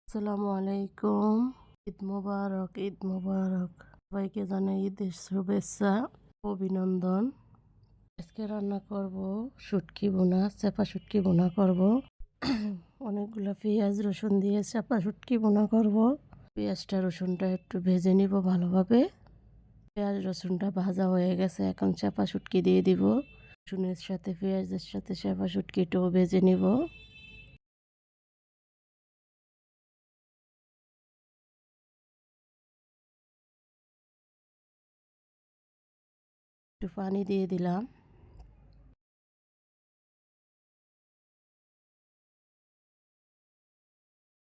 আসসালামু আলাইকুম। ঈদ মোবারক, ঈদ মোবারক। সবাইকে জানাই ঈদের শুভেচ্ছা, অভিনন্দন। আজকে রান্না করব শুটকি ভুনা, চাপা শুটকি ভুনা করব। অনেকগুলো পেঁয়াজ রসুন দিয়ে চাপা শুটকি ভুনা করব। পেঁয়াজটা রসুনটা একটু ভেজে নিব ভালোভাবে। পেঁয়াজ রসুনটা ভাজা হয়ে গেছে, এখন চাপা শুটকি দিয়ে দিব। রসুনের সাথে পেঁয়াজের সাথে চাপা শুটকিটাও ভেজে নিব। একটু পানি দিয়ে দিলাম।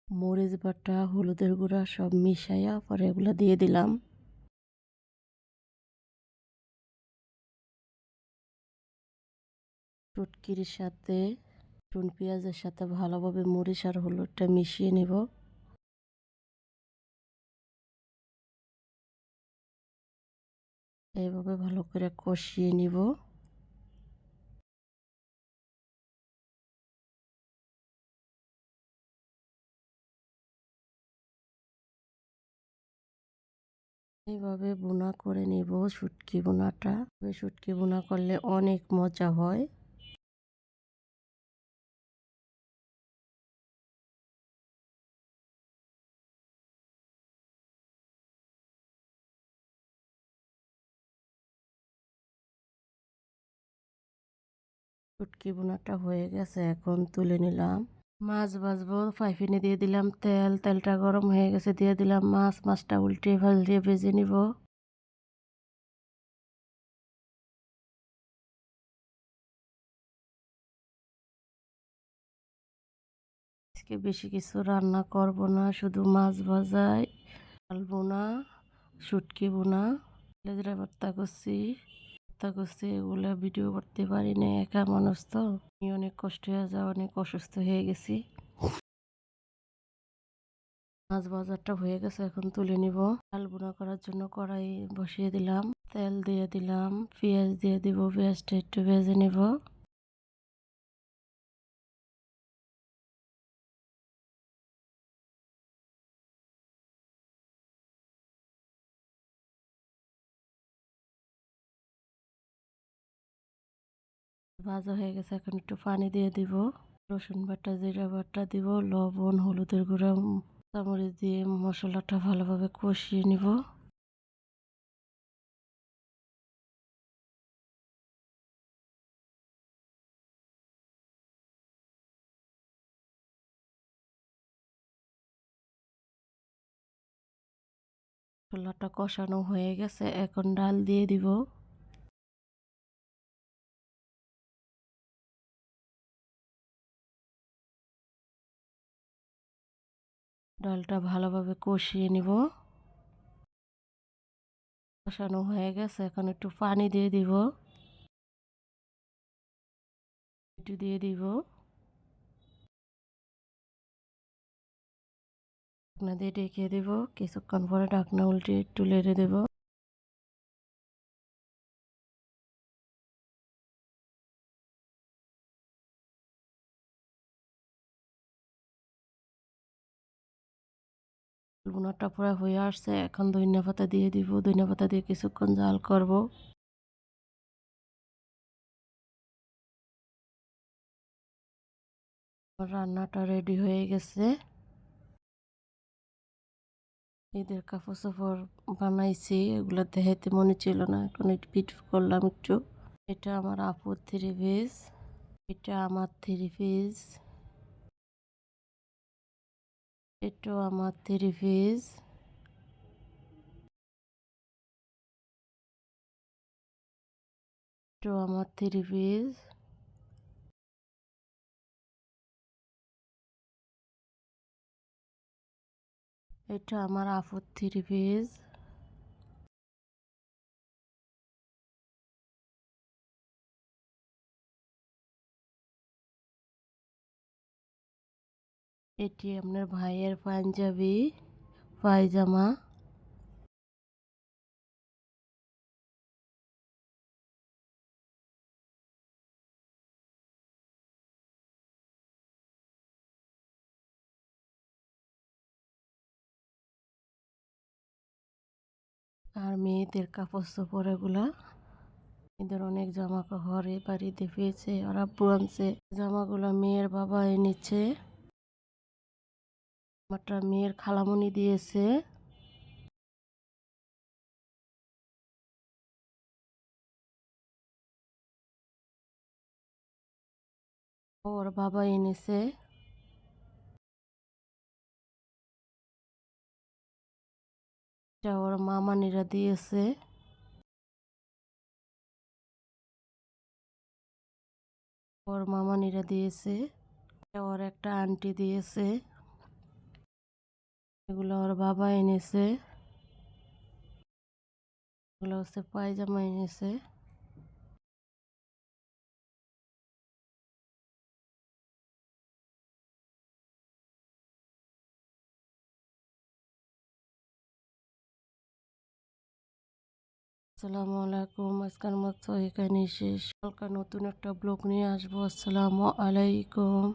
মরিচ বাটা, হলুদের গুঁড়া সব মিশাইয়া পরে এগুলো দিয়ে দিলাম। শুটকির সাথে রসুন পেঁয়াজের সাথে ভালোভাবে মরিচ আর হলুদটা মিশিয়ে নেব। এইভাবে ভালো করে কষিয়ে নিব। এইভাবে বোনা করে নিব শুটকি বোনাটা। শুটকি বোনা করলে অনেক মজা হয়। শুটকি বোনাটা হয়ে গেছে, এখন তুলে নিলাম। মাছ ভাজবো, ফ্রাইপ্যানে দিয়ে দিলাম তেল। তেলটা গরম হয়ে গেছে, দিয়ে দিলাম মাছ। মাছটা উল্টে পাল্টে ভেজে নিব। আজকে বেশি কিছু রান্না করব না, শুধু মাছ ভাজাই, ডাল বোনা, শুটকি বোনা, লেজরা ভর্তা করছি। এগুলো ভিডিও করতে পারি না, একা মানুষ তো। আমি অনেক কষ্ট হয়ে যাওয়া, অনেক অসুস্থ হয়ে গেছি। মাছ ভাজাটা হয়ে গেছে, এখন তুলে নিব। ডাল বোনা করার জন্য কড়াই বসিয়ে দিলাম, তেল দিয়ে দিলাম, পেঁয়াজ দিয়ে দিব। পেঁয়াজটা একটু ভেজে নিব। ভাজা হয়ে গেছে, এখন একটু পানি দিয়ে দিব। রসুন বাটা, জিরা বাটা দিব, লবণ, হলুদের গুঁড়া, কাঁচামরিচ দিয়ে মশলাটা ভালোভাবে কষিয়ে নিব। মশলাটা কষানো হয়ে গেছে, এখন ডাল দিয়ে দিব। ডালটা ভালোভাবে কষিয়ে নিব। কষানো হয়ে গেছে, এখন একটু পানি দিয়ে দিব। একটু দিয়ে দিব। ঢাকনা দিয়ে ঢেকে দেব। কিছুক্ষণ পরে ঢাকনা উল্টে একটু নেড়ে দেব। ভুনাটা পুরো হয়ে আসছে, এখন ধনিয়া পাতা দিয়ে দিব। ধনিয়া পাতা দিয়ে কিছুক্ষণ জাল করব। রান্নাটা রেডি হয়ে গেছে। ঈদের কাপড় চোপড় বানাইছি, এগুলো দেখাইতে মনে ছিল না, এখন একটু ভিডিও করলাম একটু। এটা আমার আপুর থ্রি পিস, এটা আমার থ্রি পিস, এটাও আমার থ্রি পিস, এটাও আমার থ্রি পিস, এটা আমার আপুর থ্রি পিস। এটি আপনার ভাইয়ের পাঞ্জাবি পায়জামা। আর মেয়েদের কাপড় চোপড় এগুলা। এদের অনেক জামা কাপড় এই বাড়িতে পেয়েছে, আর আব্বু আনছে জামাগুলো মেয়ের বাবা এনেছে, আমারটা মেয়ের খালামণি দিয়েছে। ওর বাবা এনেছে। এটা ওর মামানিরা দিয়েছে। ওর মামানিরা দিয়েছে। এটা ওর একটা আন্টি দিয়েছে। এগুলো ওর বাবা এনেছে। এগুলো হচ্ছে পায়জামা এনেছে। আসসালামু আলাইকুম। আজকের মতো এখানেই শেষ। কালকে নতুন একটা ব্লগ নিয়ে আসবো। আসসালামু আলাইকুম।